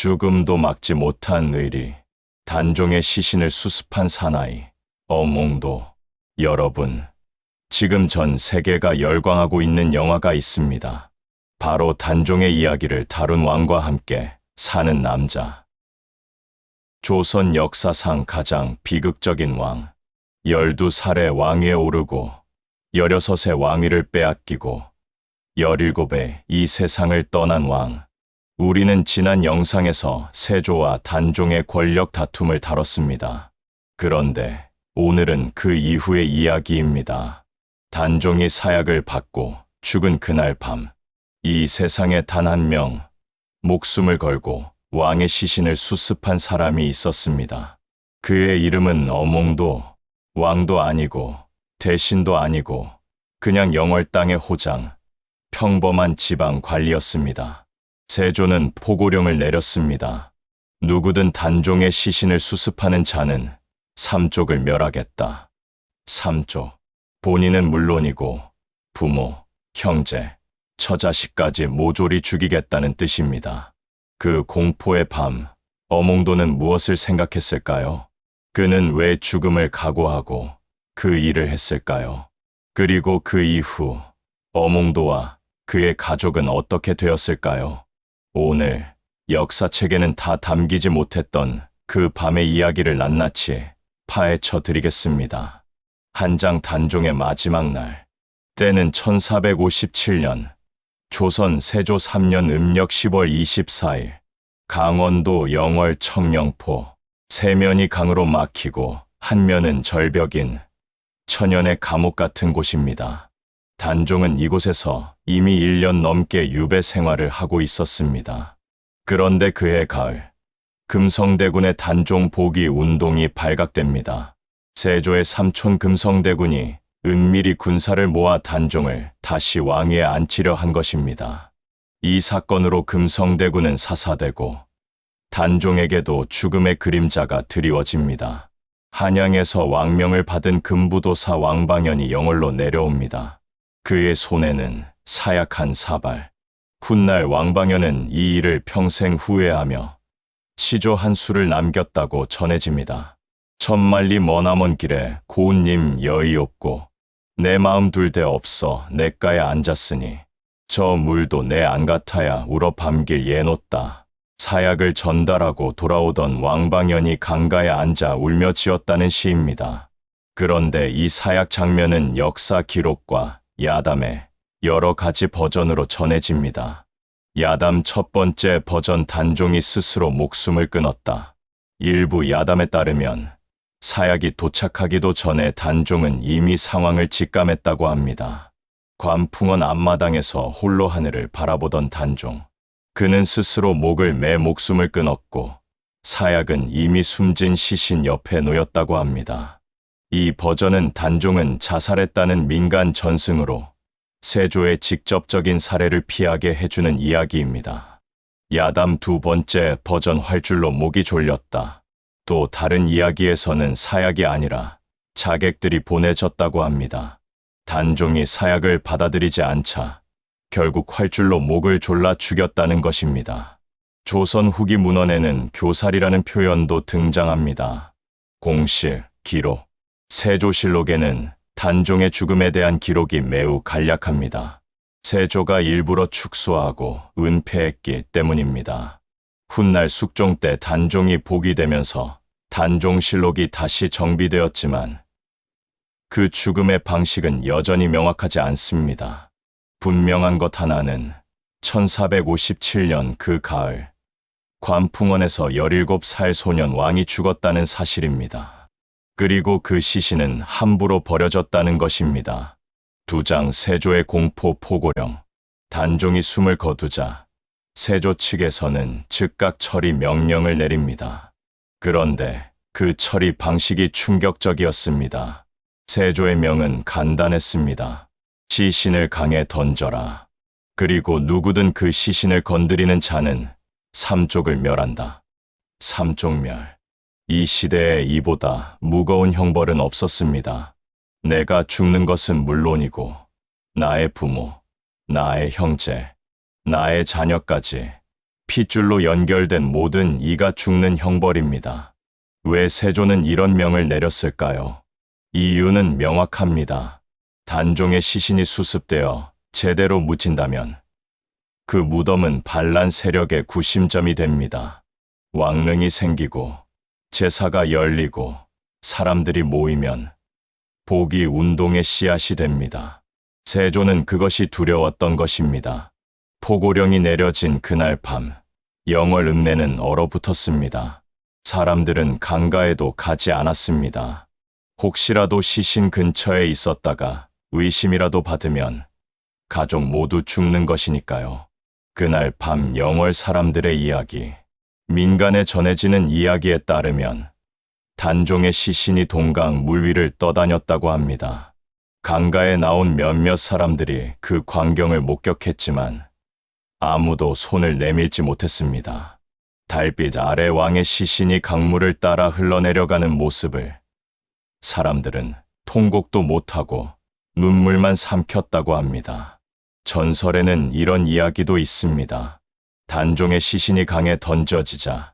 죽음도 막지 못한 의리, 단종의 시신을 수습한 사나이, 어몽도. 여러분, 지금 전 세계가 열광하고 있는 영화가 있습니다. 바로 단종의 이야기를 다룬 왕과 함께 사는 남자. 조선 역사상 가장 비극적인 왕. 12살에 왕위에 오르고 16의 왕위를 빼앗기고 17에 이 세상을 떠난 왕. 우리는 지난 영상에서 세조와 단종의 권력 다툼을 다뤘습니다. 그런데 오늘은 그 이후의 이야기입니다. 단종이 사약을 받고 죽은 그날 밤, 이 세상에 단 한 명, 목숨을 걸고 왕의 시신을 수습한 사람이 있었습니다. 그의 이름은 어몽도. 왕도 아니고 대신도 아니고 그냥 영월 땅의 호장, 평범한 지방 관리였습니다. 세조는 포고령을 내렸습니다. 누구든 단종의 시신을 수습하는 자는 삼족을 멸하겠다. 삼족, 본인은 물론이고 부모, 형제, 처자식까지 모조리 죽이겠다는 뜻입니다. 그 공포의 밤, 어몽도는 무엇을 생각했을까요? 그는 왜 죽음을 각오하고 그 일을 했을까요? 그리고 그 이후 어몽도와 그의 가족은 어떻게 되었을까요? 오늘 역사책에는 다 담기지 못했던 그 밤의 이야기를 낱낱이 파헤쳐 드리겠습니다. 한장 단종의 마지막 날, 때는 1457년, 조선 세조 3년 음력 10월 24일, 강원도 영월 청령포. 세면이 강으로 막히고 한 면은 절벽인 천연의 감옥 같은 곳입니다. 단종은 이곳에서 이미 1년 넘게 유배 생활을 하고 있었습니다. 그런데 그해 가을, 금성대군의 단종 복위 운동이 발각됩니다. 세조의 삼촌 금성대군이 은밀히 군사를 모아 단종을 다시 왕위에 앉히려 한 것입니다. 이 사건으로 금성대군은 사사되고 단종에게도 죽음의 그림자가 드리워집니다. 한양에서 왕명을 받은 금부도사 왕방연이 영월로 내려옵니다. 그의 손에는 사약한 사발. 훗날 왕방연은 이 일을 평생 후회하며 시조 한 수를 남겼다고 전해집니다. 천만리 머나먼 길에 고운님 여의 없고 내 마음 둘 데 없어 냇가에 앉았으니 저 물도 내 안 같아야 울어 밤길 예놓다. 사약을 전달하고 돌아오던 왕방연이 강가에 앉아 울며 지었다는 시입니다. 그런데 이 사약 장면은 역사 기록과 야담의 여러 가지 버전으로 전해집니다. 야담 첫 번째 버전 단종이 스스로 목숨을 끊었다. 일부 야담에 따르면 사약이 도착하기도 전에 단종은 이미 상황을 직감했다고 합니다. 관풍원 앞마당에서 홀로 하늘을 바라보던 단종. 그는 스스로 목을 매 목숨을 끊었고 사약은 이미 숨진 시신 옆에 놓였다고 합니다. 이 버전은 단종은 자살했다는 민간 전승으로 세조의 직접적인 사례를 피하게 해주는 이야기입니다. 야담 두 번째 버전 활줄로 목이 졸렸다. 또 다른 이야기에서는 사약이 아니라 자객들이 보내졌다고 합니다. 단종이 사약을 받아들이지 않자 결국 활줄로 목을 졸라 죽였다는 것입니다. 조선 후기 문헌에는 교살이라는 표현도 등장합니다. 공실, 기록, 세조실록에는 단종의 죽음에 대한 기록이 매우 간략합니다. 세조가 일부러 축소하고 은폐했기 때문입니다. 훗날 숙종 때 단종이 복위 되면서 단종실록이 다시 정비되었지만 그 죽음의 방식은 여전히 명확하지 않습니다. 분명한 것 하나는 1457년 그 가을, 관풍원에서 17살 소년 왕이 죽었다는 사실입니다. 그리고 그 시신은 함부로 버려졌다는 것입니다. 2장 세조의 공포 포고령. 단종이 숨을 거두자 세조 측에서는 즉각 처리 명령을 내립니다. 그런데 그 처리 방식이 충격적이었습니다. 세조의 명은 간단했습니다. 시신을 강에 던져라. 그리고 누구든 그 시신을 건드리는 자는 삼족을 멸한다. 삼족멸. 이 시대에 이보다 무거운 형벌은 없었습니다. 내가 죽는 것은 물론이고 나의 부모, 나의 형제, 나의 자녀까지 핏줄로 연결된 모든 이가 죽는 형벌입니다. 왜 세조는 이런 명을 내렸을까요? 이유는 명확합니다. 단종의 시신이 수습되어 제대로 묻힌다면 그 무덤은 반란 세력의 구심점이 됩니다. 왕릉이 생기고 제사가 열리고 사람들이 모이면 복이 운동의 씨앗이 됩니다. 세조는 그것이 두려웠던 것입니다. 포고령이 내려진 그날 밤, 영월 읍내는 얼어붙었습니다. 사람들은 강가에도 가지 않았습니다. 혹시라도 시신 근처에 있었다가 의심이라도 받으면 가족 모두 죽는 것이니까요. 그날 밤 영월 사람들의 이야기, 민간에 전해지는 이야기에 따르면 단종의 시신이 동강 물 위를 떠다녔다고 합니다. 강가에 나온 몇몇 사람들이 그 광경을 목격했지만 아무도 손을 내밀지 못했습니다. 달빛 아래 왕의 시신이 강물을 따라 흘러내려가는 모습을 사람들은 통곡도 못하고 눈물만 삼켰다고 합니다. 전설에는 이런 이야기도 있습니다. 단종의 시신이 강에 던져지자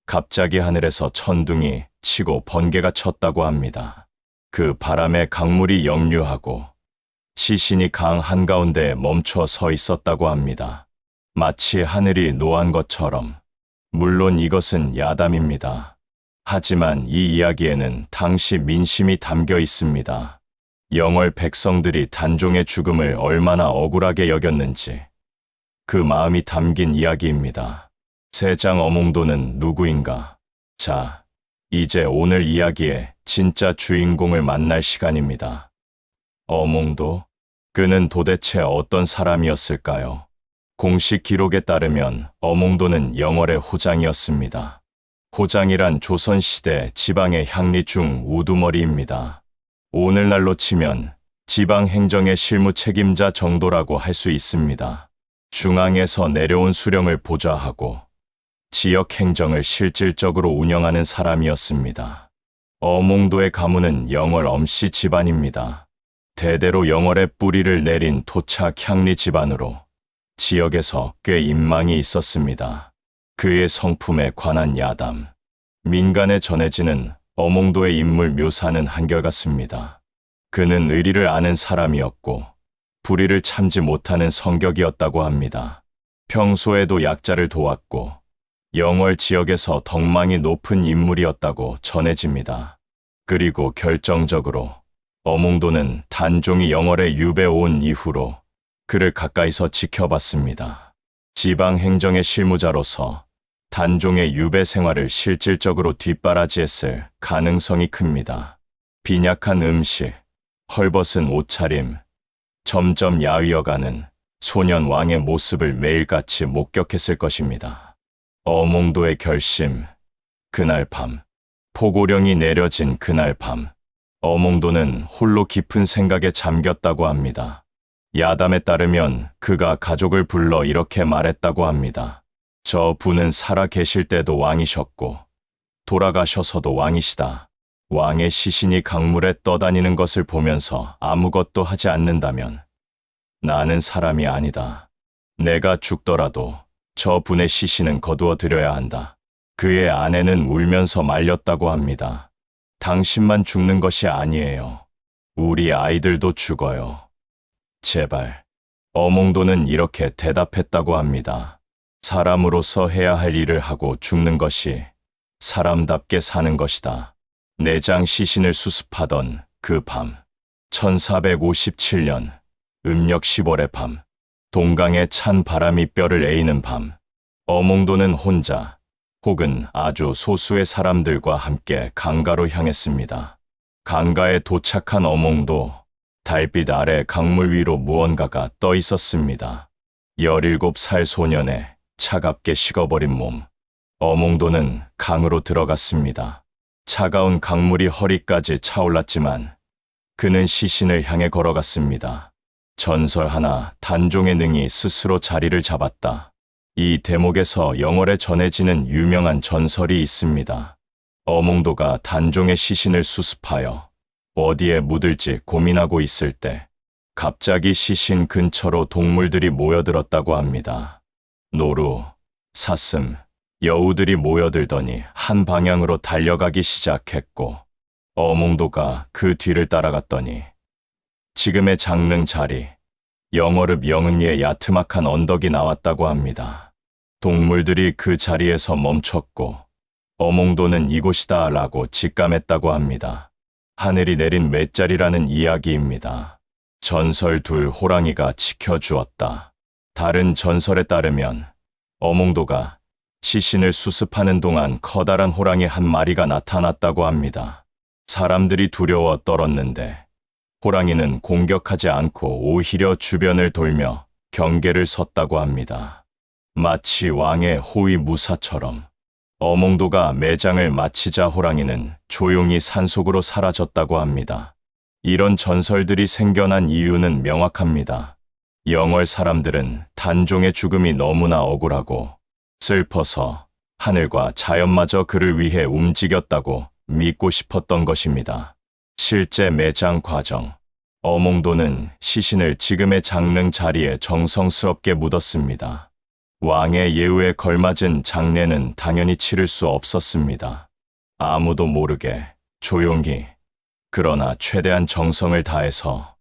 갑자기 하늘에서 천둥이 치고 번개가 쳤다고 합니다. 그 바람에 강물이 역류하고 시신이 강 한가운데에 멈춰 서 있었다고 합니다. 마치 하늘이 노한 것처럼. 물론 이것은 야담입니다. 하지만 이 이야기에는 당시 민심이 담겨 있습니다. 영월 백성들이 단종의 죽음을 얼마나 억울하게 여겼는지 그 마음이 담긴 이야기입니다. 세장 어몽도는 누구인가? 자, 이제 오늘 이야기의 진짜 주인공을 만날 시간입니다. 어몽도? 그는 도대체 어떤 사람이었을까요? 공식 기록에 따르면 어몽도는 영월의 호장이었습니다. 호장이란 조선시대 지방의 향리 중 우두머리입니다. 오늘날로 치면 지방 행정의 실무 책임자 정도라고 할 수 있습니다. 중앙에서 내려온 수령을 보좌하고 지역 행정을 실질적으로 운영하는 사람이었습니다. 어몽도의 가문은 영월 엄씨 집안입니다. 대대로 영월에 뿌리를 내린 토착 향리 집안으로 지역에서 꽤 인망이 있었습니다. 그의 성품에 관한 야담, 민간에 전해지는 어몽도의 인물 묘사는 한결같습니다. 그는 의리를 아는 사람이었고 불의를 참지 못하는 성격이었다고 합니다. 평소에도 약자를 도왔고 영월 지역에서 덕망이 높은 인물이었다고 전해집니다. 그리고 결정적으로 어몽도는 단종이 영월에 유배 온 이후로 그를 가까이서 지켜봤습니다. 지방 행정의 실무자로서 단종의 유배 생활을 실질적으로 뒷바라지했을 가능성이 큽니다. 빈약한 음식, 헐벗은 옷차림, 점점 야위어가는 소년 왕의 모습을 매일같이 목격했을 것입니다. 어몽도의 결심, 그날 밤, 포고령이 내려진 그날 밤, 어몽도는 홀로 깊은 생각에 잠겼다고 합니다. 야담에 따르면 그가 가족을 불러 이렇게 말했다고 합니다. 저 분은 살아 계실 때도 왕이셨고 돌아가셔서도 왕이시다. 왕의 시신이 강물에 떠다니는 것을 보면서 아무것도 하지 않는다면 나는 사람이 아니다. 내가 죽더라도 저 분의 시신은 거두어 드려야 한다. 그의 아내는 울면서 말렸다고 합니다. 당신만 죽는 것이 아니에요. 우리 아이들도 죽어요. 제발. 어몽도는 이렇게 대답했다고 합니다. 사람으로서 해야 할 일을 하고 죽는 것이 사람답게 사는 것이다. 내장 시신을 수습하던 그 밤, 1457년 음력 10월의 밤, 동강에 찬 바람이 뼈를 에이는 밤, 어몽도는 혼자 혹은 아주 소수의 사람들과 함께 강가로 향했습니다. 강가에 도착한 어몽도, 달빛 아래 강물 위로 무언가가 떠 있었습니다. 17살 소년의 차갑게 식어버린 몸. 어몽도는 강으로 들어갔습니다. 차가운 강물이 허리까지 차올랐지만 그는 시신을 향해 걸어갔습니다. 전설 하나, 단종의 능이 스스로 자리를 잡았다. 이 대목에서 영월에 전해지는 유명한 전설이 있습니다. 어몽도가 단종의 시신을 수습하여 어디에 묻을지 고민하고 있을 때 갑자기 시신 근처로 동물들이 모여들었다고 합니다. 노루, 사슴, 여우들이 모여들더니 한 방향으로 달려가기 시작했고 어몽도가 그 뒤를 따라갔더니 지금의 장릉 자리, 영어릅 영흥리의 야트막한 언덕이 나왔다고 합니다. 동물들이 그 자리에서 멈췄고 어몽도는 이곳이다 라고 직감했다고 합니다. 하늘이 내린 맷자리라는 이야기입니다. 전설 둘 호랑이가 지켜주었다. 다른 전설에 따르면 어몽도가 시신을 수습하는 동안 커다란 호랑이 한 마리가 나타났다고 합니다. 사람들이 두려워 떨었는데 호랑이는 공격하지 않고 오히려 주변을 돌며 경계를 섰다고 합니다. 마치 왕의 호위 무사처럼 어몽도가 매장을 마치자 호랑이는 조용히 산속으로 사라졌다고 합니다. 이런 전설들이 생겨난 이유는 명확합니다. 영월 사람들은 단종의 죽음이 너무나 억울하고 슬퍼서 하늘과 자연마저 그를 위해 움직였다고 믿고 싶었던 것입니다. 실제 매장 과정, 어몽도는 시신을 지금의 장릉 자리에 정성스럽게 묻었습니다. 왕의 예우에 걸맞은 장례는 당연히 치를 수 없었습니다. 아무도 모르게 조용히, 그러나 최대한 정성을 다해서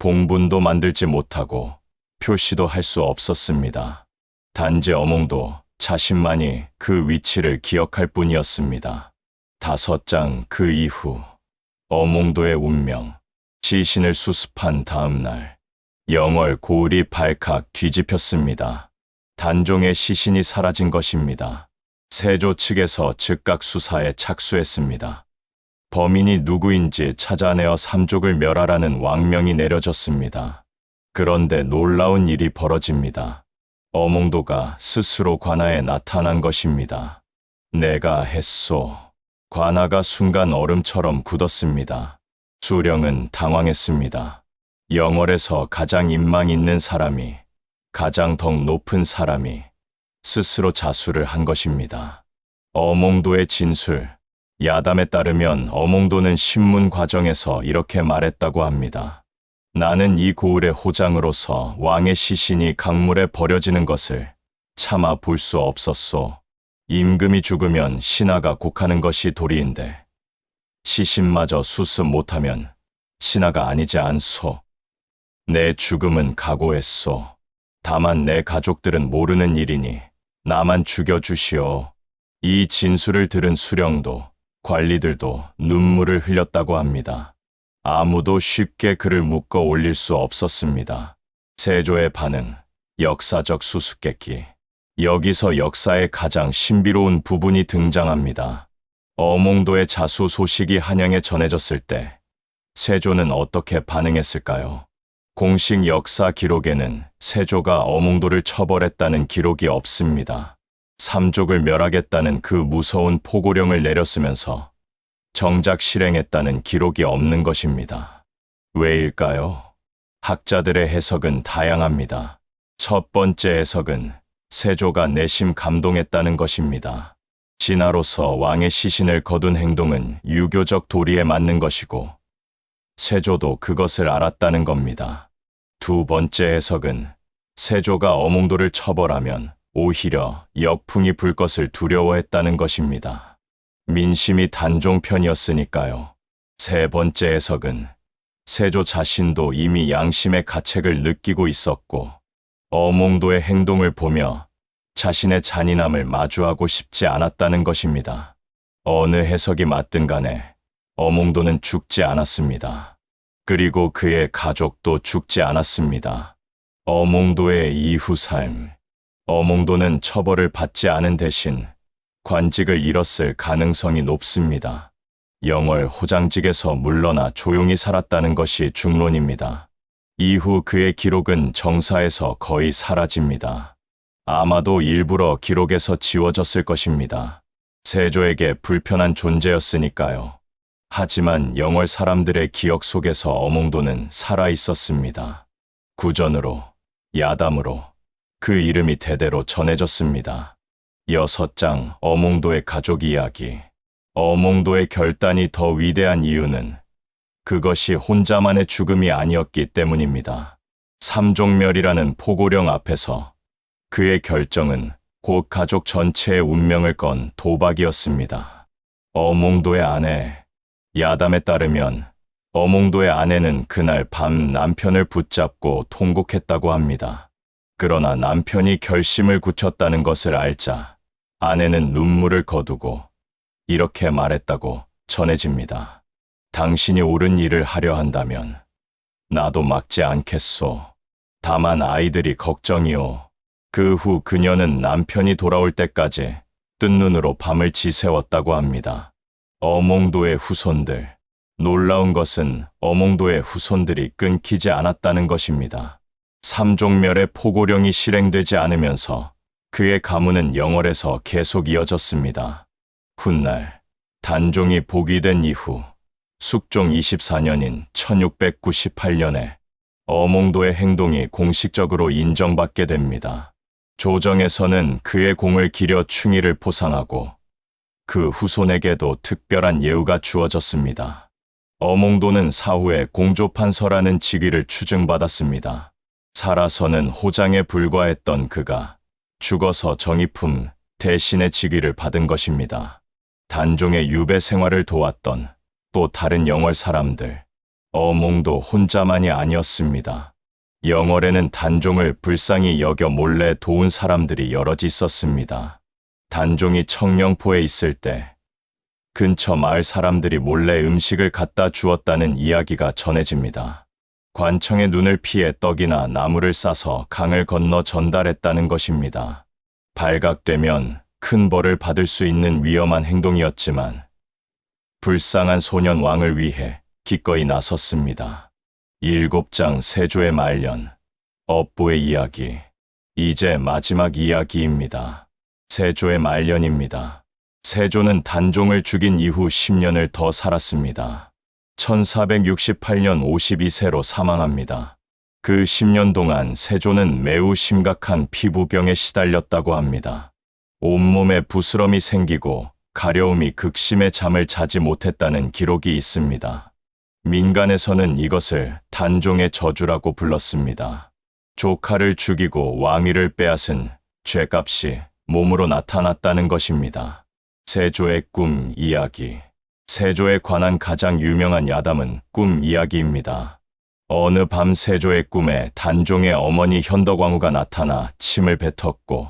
봉분도 만들지 못하고 표시도 할 수 없었습니다. 단지 어몽도 자신만이 그 위치를 기억할 뿐이었습니다. 5장 그 이후 어몽도의 운명, 시신을 수습한 다음 날 영월 고을이 발칵 뒤집혔습니다. 단종의 시신이 사라진 것입니다. 세조 측에서 즉각 수사에 착수했습니다. 범인이 누구인지 찾아내어 삼족을 멸하라는 왕명이 내려졌습니다. 그런데 놀라운 일이 벌어집니다. 어몽도가 스스로 관아에 나타난 것입니다. 내가 했소. 관아가 순간 얼음처럼 굳었습니다. 수령은 당황했습니다. 영월에서 가장 인망 있는 사람이, 가장 덕 높은 사람이 스스로 자수를 한 것입니다. 어몽도의 진술, 야담에 따르면 어몽도는 신문 과정에서 이렇게 말했다고 합니다. 나는 이 고을의 호장으로서 왕의 시신이 강물에 버려지는 것을 차마 볼 수 없었소. 임금이 죽으면 신하가 곡하는 것이 도리인데 시신마저 수습 못하면 신하가 아니지 않소. 내 죽음은 각오했소. 다만 내 가족들은 모르는 일이니 나만 죽여주시오. 이 진술을 들은 수령도 관리들도 눈물을 흘렸다고 합니다. 아무도 쉽게 그를 묶어 올릴 수 없었습니다. 세조의 반응, 역사적 수수께끼. 여기서 역사의 가장 신비로운 부분이 등장합니다. 어몽도의 자수 소식이 한양에 전해졌을 때 세조는 어떻게 반응했을까요? 공식 역사 기록에는 세조가 어몽도를 처벌했다는 기록이 없습니다. 삼족을 멸하겠다는 그 무서운 포고령을 내렸으면서 정작 실행했다는 기록이 없는 것입니다. 왜일까요? 학자들의 해석은 다양합니다. 첫 번째 해석은 세조가 내심 감동했다는 것입니다. 진화로서 왕의 시신을 거둔 행동은 유교적 도리에 맞는 것이고 세조도 그것을 알았다는 겁니다. 두 번째 해석은 세조가 어몽도를 처벌하면 오히려 역풍이 불 것을 두려워했다는 것입니다. 민심이 단종 편이었으니까요. 세 번째 해석은 세조 자신도 이미 양심의 가책을 느끼고 있었고 어몽도의 행동을 보며 자신의 잔인함을 마주하고 싶지 않았다는 것입니다. 어느 해석이 맞든 간에 어몽도는 죽지 않았습니다. 그리고 그의 가족도 죽지 않았습니다. 어몽도의 이후 삶. 어몽도는 처벌을 받지 않은 대신 관직을 잃었을 가능성이 높습니다. 영월 호장직에서 물러나 조용히 살았다는 것이 중론입니다. 이후 그의 기록은 정사에서 거의 사라집니다. 아마도 일부러 기록에서 지워졌을 것입니다. 세조에게 불편한 존재였으니까요. 하지만 영월 사람들의 기억 속에서 어몽도는 살아 있었습니다. 구전으로, 야담으로 그 이름이 대대로 전해졌습니다. 6장 어몽도의 가족 이야기. 어몽도의 결단이 더 위대한 이유는 그것이 혼자만의 죽음이 아니었기 때문입니다. 삼종멸이라는 포고령 앞에서 그의 결정은 곧 가족 전체의 운명을 건 도박이었습니다. 어몽도의 아내, 야담에 따르면 어몽도의 아내는 그날 밤 남편을 붙잡고 통곡했다고 합니다. 그러나 남편이 결심을 굳혔다는 것을 알자 아내는 눈물을 거두고 이렇게 말했다고 전해집니다. 당신이 옳은 일을 하려 한다면 나도 막지 않겠소. 다만 아이들이 걱정이오. 그 후 그녀는 남편이 돌아올 때까지 뜬 눈으로 밤을 지새웠다고 합니다. 어몽도의 후손들. 놀라운 것은 어몽도의 후손들이 끊기지 않았다는 것입니다. 삼종멸의 포고령이 실행되지 않으면서 그의 가문은 영월에서 계속 이어졌습니다. 훗날 단종이 복이 된 이후 숙종 24년인 1698년에 어몽도의 행동이 공식적으로 인정받게 됩니다. 조정에서는 그의 공을 기려 충의를 포상하고 그 후손에게도 특별한 예우가 주어졌습니다. 어몽도는 사후에 공조판서라는 직위를 추증받았습니다. 살아서는 호장에 불과했던 그가 죽어서 정의품 대신의 직위를 받은 것입니다. 단종의 유배 생활을 도왔던 또 다른 영월 사람들, 어몽도 혼자만이 아니었습니다. 영월에는 단종을 불쌍히 여겨 몰래 도운 사람들이 여럿 있었습니다. 단종이 청령포에 있을 때 근처 마을 사람들이 몰래 음식을 갖다 주었다는 이야기가 전해집니다. 관청의 눈을 피해 떡이나 나무를 싸서 강을 건너 전달했다는 것입니다. 발각되면 큰 벌을 받을 수 있는 위험한 행동이었지만 불쌍한 소년 왕을 위해 기꺼이 나섰습니다. 7장 세조의 말년, 업보의 이야기. 이제 마지막 이야기입니다. 세조의 말년입니다. 세조는 단종을 죽인 이후 10년을 더 살았습니다. 1468년 52세로 사망합니다. 그 10년 동안 세조는 매우 심각한 피부병에 시달렸다고 합니다. 온몸에 부스럼이 생기고 가려움이 극심해 잠을 자지 못했다는 기록이 있습니다. 민간에서는 이것을 단종의 저주라고 불렀습니다. 조카를 죽이고 왕위를 빼앗은 죄값이 몸으로 나타났다는 것입니다. 세조의 꿈 이야기. 세조에 관한 가장 유명한 야담은 꿈 이야기입니다. 어느 밤 세조의 꿈에 단종의 어머니 현덕왕후가 나타나 침을 뱉었고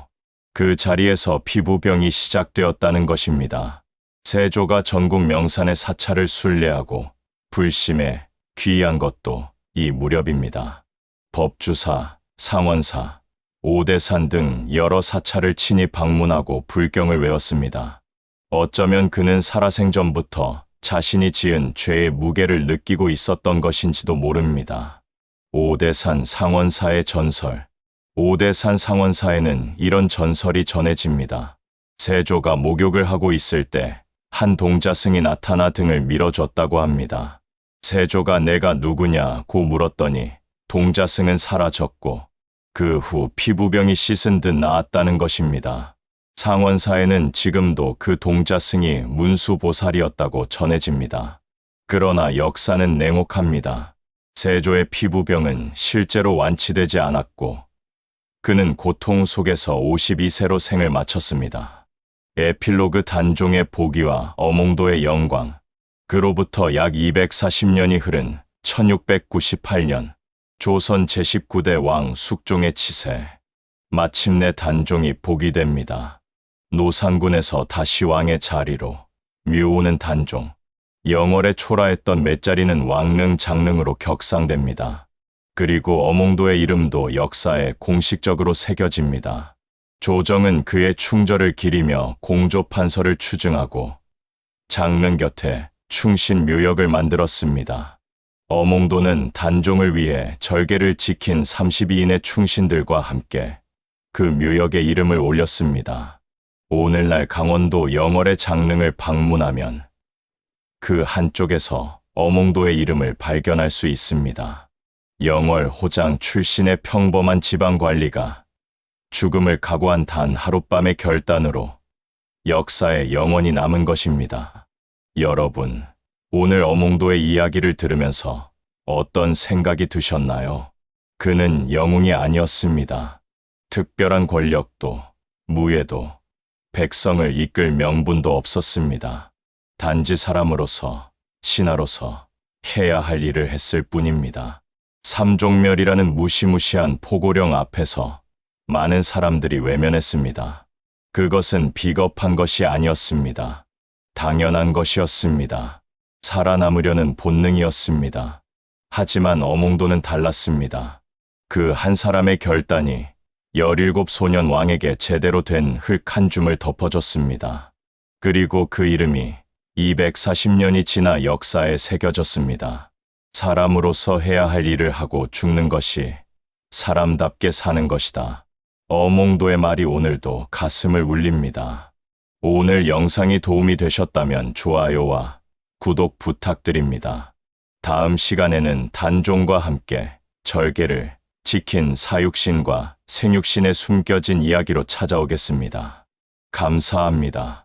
그 자리에서 피부병이 시작되었다는 것입니다. 세조가 전국 명산의 사찰을 순례하고 불심에 귀의한 것도 이 무렵입니다. 법주사, 상원사, 오대산 등 여러 사찰을 친히 방문하고 불경을 외웠습니다. 어쩌면 그는 살아생전부터 자신이 지은 죄의 무게를 느끼고 있었던 것인지도 모릅니다. 오대산 상원사의 전설. 오대산 상원사에는 이런 전설이 전해집니다. 세조가 목욕을 하고 있을 때 한 동자승이 나타나 등을 밀어줬다고 합니다. 세조가 내가 누구냐고 물었더니 동자승은 사라졌고 그 후 피부병이 씻은 듯 나았다는 것입니다. 상원사에는 지금도 그 동자승이 문수보살이었다고 전해집니다. 그러나 역사는 냉혹합니다. 세조의 피부병은 실제로 완치되지 않았고 그는 고통 속에서 52세로 생을 마쳤습니다. 에필로그 단종의 복위와 어몽도의 영광. 그로부터 약 240년이 흐른 1698년 조선 제19대 왕 숙종의 치세. 마침내 단종이 복이 됩니다. 노산군에서 다시 왕의 자리로 묘오는 단종. 영월에 초라했던 맷자리는 왕릉 장릉으로 격상됩니다. 그리고 어몽도의 이름도 역사에 공식적으로 새겨집니다. 조정은 그의 충절을 기리며 공조판서를 추증하고 장릉 곁에 충신묘역을 만들었습니다. 어몽도는 단종을 위해 절개를 지킨 32인의 충신들과 함께 그 묘역에 이름을 올렸습니다. 오늘날 강원도 영월의 장릉을 방문하면 그 한쪽에서 어몽도의 이름을 발견할 수 있습니다. 영월 호장 출신의 평범한 지방관리가 죽음을 각오한 단 하룻밤의 결단으로 역사에 영원히 남은 것입니다. 여러분, 오늘 어몽도의 이야기를 들으면서 어떤 생각이 드셨나요? 그는 영웅이 아니었습니다. 특별한 권력도, 무예도, 백성을 이끌 명분도 없었습니다. 단지 사람으로서, 신하로서 해야 할 일을 했을 뿐입니다. 삼종멸이라는 무시무시한 포고령 앞에서 많은 사람들이 외면했습니다. 그것은 비겁한 것이 아니었습니다. 당연한 것이었습니다. 살아남으려는 본능이었습니다. 하지만 어몽도는 달랐습니다. 그 한 사람의 결단이 17소년 왕에게 제대로 된 흙 한 줌을 덮어줬습니다. 그리고 그 이름이 240년이 지나 역사에 새겨졌습니다. 사람으로서 해야 할 일을 하고 죽는 것이 사람답게 사는 것이다. 어몽도의 말이 오늘도 가슴을 울립니다. 오늘 영상이 도움이 되셨다면 좋아요와 구독 부탁드립니다. 다음 시간에는 단종과 함께 절개를 지킨 사육신과 생육신의 숨겨진 이야기로 찾아오겠습니다. 감사합니다.